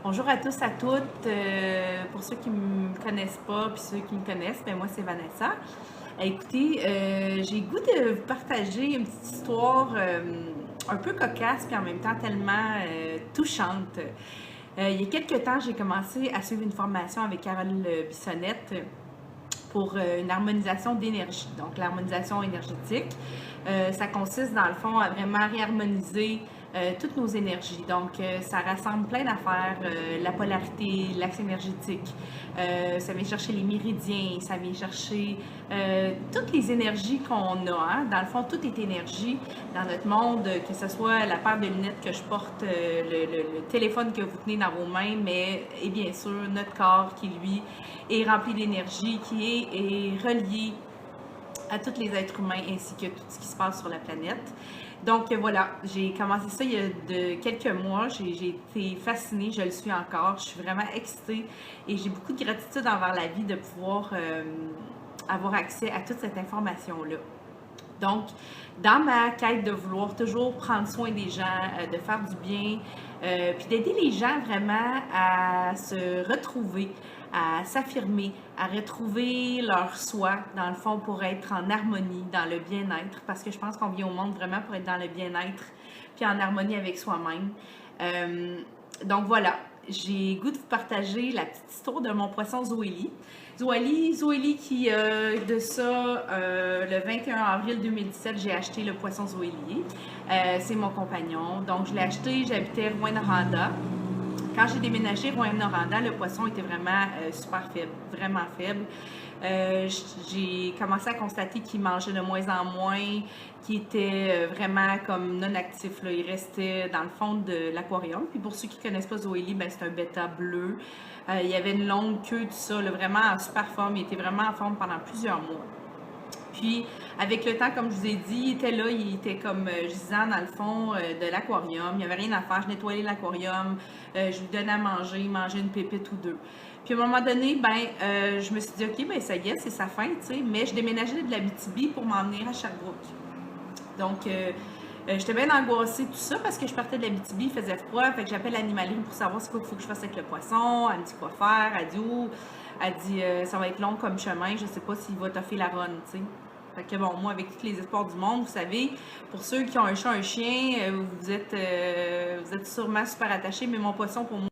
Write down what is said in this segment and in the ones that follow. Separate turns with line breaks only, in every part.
Bonjour à tous, à toutes. Pour ceux qui ne me connaissent pas, puis ceux qui me connaissent, ben moi c'est Vanessa. Écoutez, j'ai le goût de vous partager une petite histoire un peu cocasse, puis en même temps tellement touchante. Il y a quelques temps, j'ai commencé à suivre une formation avec Carole Bissonnette pour une harmonisation d'énergie. Donc, l'harmonisation énergétique, ça consiste dans le fond à vraiment réharmoniser toutes nos énergies. Donc, ça rassemble plein d'affaires, la polarité, l'axe énergétique. Ça vient chercher les méridiens, ça vient chercher toutes les énergies qu'on a. Hein. Dans le fond, tout est énergie dans notre monde, que ce soit la paire de lunettes que je porte, le téléphone que vous tenez dans vos mains, mais et bien sûr notre corps qui, lui, est rempli d'énergie, qui est relié à tous les êtres humains ainsi que tout ce qui se passe sur la planète. Donc voilà, j'ai commencé ça il y a quelques mois. J'ai été fascinée, je le suis encore. Je suis vraiment excitée et j'ai beaucoup de gratitude envers la vie de pouvoir avoir accès à toute cette information-là. Donc, dans ma quête de vouloir toujours prendre soin des gens, de faire du bien, puis d'aider les gens vraiment à se retrouver, à s'affirmer, à retrouver leur soi, dans le fond, pour être en harmonie, dans le bien-être, parce que je pense qu'on vient au monde vraiment pour être dans le bien-être, puis en harmonie avec soi-même. Donc voilà, j'ai goût de vous partager la petite histoire de mon poisson Zoélie. Zoélie qui, de ça, le 21 avril 2017, j'ai acheté le poisson Zoélie. C'est mon compagnon. Donc, je l'ai acheté, j'habitais Rouyn-Noranda. Quand j'ai déménagé Rouyn-Noranda, le poisson était vraiment super faible, vraiment faible. J'ai commencé à constater qu'il mangeait de moins en moins, qu'il était vraiment comme non actif. Là. Il restait dans le fond de l'aquarium. Puis pour ceux qui ne connaissent pas Zoélie, ben, c'est un bêta bleu. Il y avait une longue queue, tout ça, là, vraiment en super forme. Il était vraiment en forme pendant plusieurs mois. Puis, avec le temps, comme je vous ai dit, il était là, il était comme gisant dans le fond de l'aquarium. Il n'y avait rien à faire. Je nettoyais l'aquarium, je lui donnais à manger, il mangeait une pépite ou deux. Puis, à un moment donné, je me suis dit, OK, ben ça y est, c'est sa fin, tu sais. Mais je déménageais de l'Abitibi pour m'emmener à Sherbrooke. Donc, j'étais bien angoissée, tout ça, parce que je partais de l'Abitibi, il faisait froid. Fait que j'appelle l'animaline pour savoir ce qu'il faut que je fasse avec le poisson. Elle me dit quoi faire. Elle dit où? Elle dit, ça va être long comme chemin, je sais pas s'il va toffer la run, tu sais. Fait que bon, moi, avec tous les espoirs du monde, vous savez, pour ceux qui ont un chat, un chien, vous êtes sûrement super attachés, mais mon poisson, pour moi...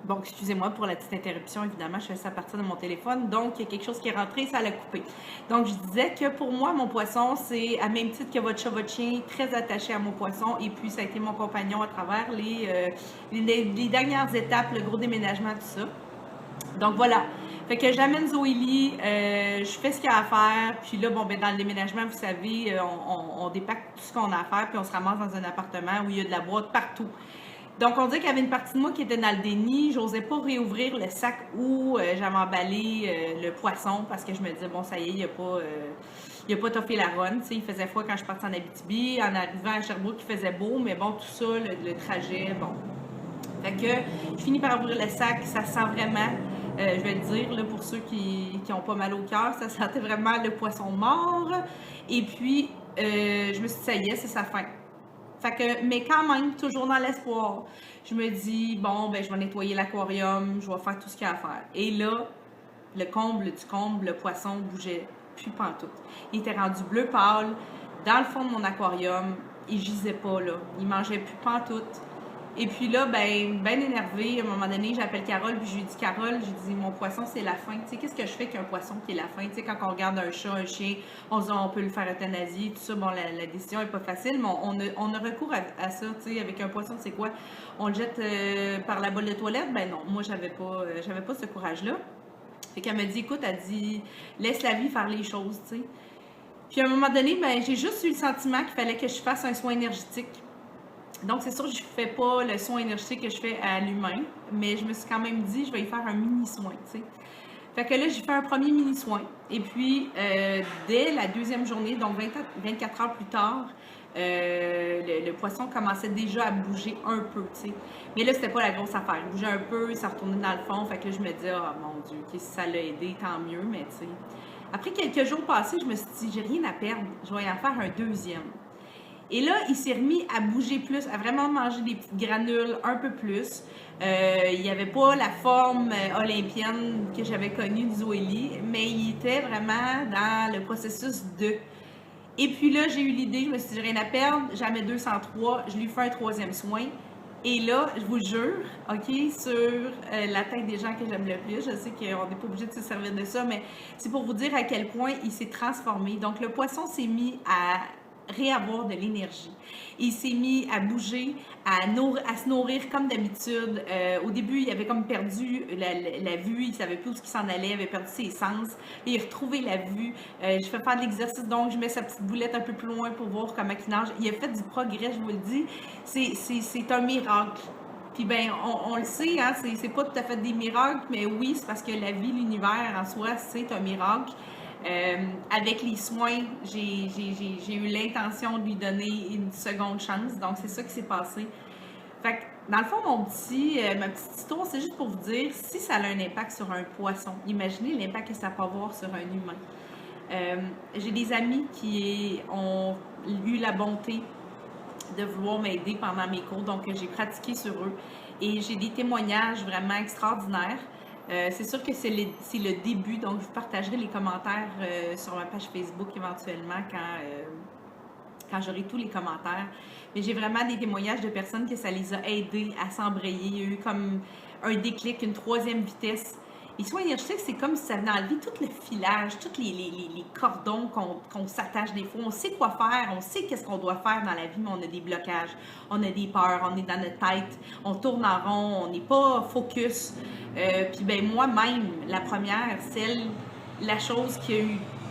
Bon, excusez-moi pour la petite interruption, évidemment, je fais ça à partir de mon téléphone, donc il y a quelque chose qui est rentré, ça l'a coupé. Donc, je disais que pour moi, mon poisson, c'est à même titre que votre chat, votre chien, très attaché à mon poisson, et puis ça a été mon compagnon à travers les dernières étapes, le gros déménagement, tout ça. Donc voilà. Fait que j'amène Zoélie, je fais ce qu'il y a à faire, puis là, bon, ben dans le déménagement, vous savez, on dépacte tout ce qu'on a à faire, puis on se ramasse dans un appartement où il y a de la boîte partout. Donc, on dit qu'il y avait une partie de moi qui était dans le déni. J'osais pas réouvrir le sac où j'avais emballé le poisson parce que je me disais, bon, ça y est, il a pas toffé la run. Tu sais, il faisait froid quand je partais en Abitibi. En arrivant à Sherbrooke, il faisait beau, mais bon, tout ça, le trajet, bon. Fait que je finis par ouvrir le sac, ça sent vraiment, je vais le dire, là, pour ceux qui ont pas mal au cœur, ça sentait vraiment le poisson mort. Et puis, je me suis dit, ça y est, c'est sa fin. Fait que, mais quand même, toujours dans l'espoir, je me dis, bon, ben, je vais nettoyer l'aquarium, je vais faire tout ce qu'il y a à faire. Et là, le comble du comble, le poisson bougeait plus pantoute. Il était rendu bleu pâle, dans le fond de mon aquarium, il gisait pas, là. Il mangeait plus pantoute. Et puis là, ben énervée, à un moment donné, j'appelle Carole, puis je lui dis, Carole, je dis, mon poisson, c'est la fin. Tu sais, qu'est-ce que je fais qu'un poisson qui est la fin? Tu sais, quand on regarde un chat, un chien, on se dit, on peut le faire euthanasie, tout ça. Bon, la décision est pas facile, mais on a recours à ça, tu sais, avec un poisson, c'est quoi? On le jette par la bolle de toilette? Ben non, moi, j'avais pas ce courage-là. Fait qu'elle me dit, écoute, elle dit, laisse la vie faire les choses, tu sais. Puis à un moment donné, ben, j'ai juste eu le sentiment qu'il fallait que je fasse un soin énergétique. Donc, c'est sûr que je ne fais pas le soin énergétique que je fais à l'humain, mais je me suis quand même dit, je vais y faire un mini-soin, tu sais. Fait que là, j'ai fait un premier mini-soin. Et puis, dès la deuxième journée, donc 24 heures plus tard, le poisson commençait déjà à bouger un peu, tu sais. Mais là, c'était pas la grosse affaire. Il bougeait un peu, il s'est retourné dans le fond. Fait que là, je me disais, oh mon Dieu, si ça l'a aidé, tant mieux, mais tu sais. Après quelques jours passés, je me suis dit, j'ai rien à perdre. Je vais y en faire un deuxième. Et là, il s'est remis à bouger plus, à vraiment manger des petites granules un peu plus. Il n'y avait pas la forme olympienne que j'avais connue de Zoélie, mais il était vraiment dans le processus de. Et puis là, j'ai eu l'idée, je me suis dit, rien à perdre, j'en mets 203, je lui fais un troisième soin. Et là, je vous jure, OK, sur la tête des gens que j'aime le plus, je sais qu'on n'est pas obligé de se servir de ça, mais c'est pour vous dire à quel point il s'est transformé. Donc, le poisson s'est mis à réavoir de l'énergie. Il s'est mis à bouger, à se nourrir comme d'habitude. Au début, il avait comme perdu la vue, il savait plus où il s'en allait, il avait perdu ses sens. Il a retrouvé la vue. Je fais faire de l'exercice, donc je mets sa petite boulette un peu plus loin pour voir comment il nage. Il a fait du progrès, je vous le dis. C'est un miracle. Puis ben, on le sait, hein, c'est pas tout à fait des miracles, mais oui, c'est parce que la vie, l'univers en soi, c'est un miracle. Avec les soins, j'ai eu l'intention de lui donner une seconde chance. Donc, c'est ça qui s'est passé. Fait que, dans le fond, ma petite histoire, c'est juste pour vous dire, si ça a un impact sur un poisson, imaginez l'impact que ça peut avoir sur un humain. J'ai des amis qui ont eu la bonté de vouloir m'aider pendant mes cours, donc j'ai pratiqué sur eux. Et j'ai des témoignages vraiment extraordinaires. C'est sûr que c'est le début, donc je vous partagerai les commentaires sur ma page Facebook éventuellement quand j'aurai tous les commentaires. Mais j'ai vraiment des témoignages de personnes que ça les a aidés à s'embrayer. Il y a eu comme un déclic, une troisième vitesse. Les soins énergétiques, c'est comme si ça venait enlever tout le filage, tous les cordons qu'on s'attache des fois. On sait quoi faire, on sait qu'est-ce qu'on doit faire dans la vie, mais on a des blocages, on a des peurs, on est dans notre tête, on tourne en rond, on n'est pas focus. Puis ben moi-même, la première, la chose que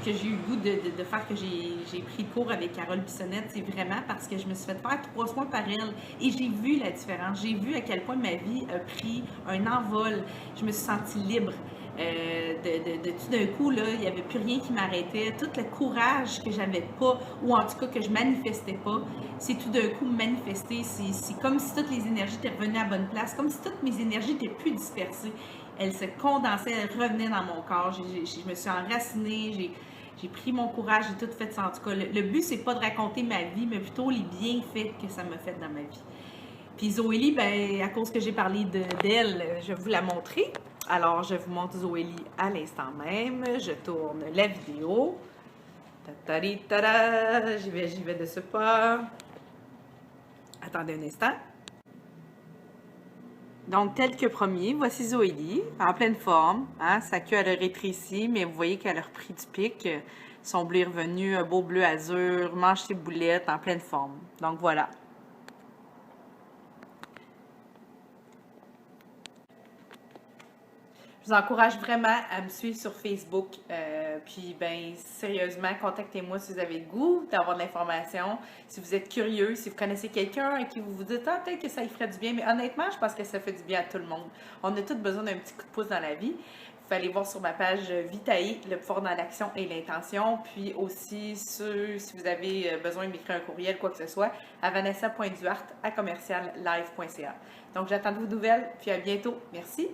j'ai eu le goût de faire, que j'ai pris le cours avec Carole Bissonnette, c'est vraiment parce que je me suis fait faire 3 soins par elle et j'ai vu la différence. J'ai vu à quel point ma vie a pris un envol. Je me suis sentie libre. Tout d'un coup, là, il n'y avait plus rien qui m'arrêtait. Tout le courage que j'avais pas, ou en tout cas que je manifestais pas, c'est tout d'un coup manifesté. C'est comme si toutes les énergies étaient revenues à la bonne place, comme si toutes mes énergies étaient plus dispersées. Elles se condensaient, elles revenaient dans mon corps. Je me suis enracinée, j'ai pris mon courage, j'ai tout fait ça. En tout cas, le but, c'est pas de raconter ma vie, mais plutôt les bienfaits que ça m'a fait dans ma vie. Puis Zoélie, ben, à cause que j'ai parlé d'elle, je vais vous la montrer. Alors, je vous montre Zoélie à l'instant même. Je tourne la vidéo. Ta-ta-ri-ta-da! J'y vais de ce pas. Attendez un instant. Donc, tel que promis, voici Zoélie, en pleine forme. Hein? Sa queue, elle a rétréci, mais vous voyez qu'elle a repris du pic. Son bleu est revenu, un beau bleu azur, mange ses boulettes, en pleine forme. Donc, voilà. Je vous encourage vraiment à me suivre sur Facebook. Puis, ben, sérieusement, contactez-moi si vous avez le goût d'avoir de l'information. Si vous êtes curieux, si vous connaissez quelqu'un et qui vous dites, ah, peut-être que ça y ferait du bien. Mais honnêtement, je pense que ça fait du bien à tout le monde. On a tous besoin d'un petit coup de pouce dans la vie. Vous allez voir sur ma page Vitae, le pouvoir dans l'action et l'intention. Puis aussi, si vous avez besoin de m'écrire un courriel, quoi que ce soit, à vanessa.duarte@commerciallive.ca. Donc, j'attends de vos nouvelles. Puis à bientôt. Merci.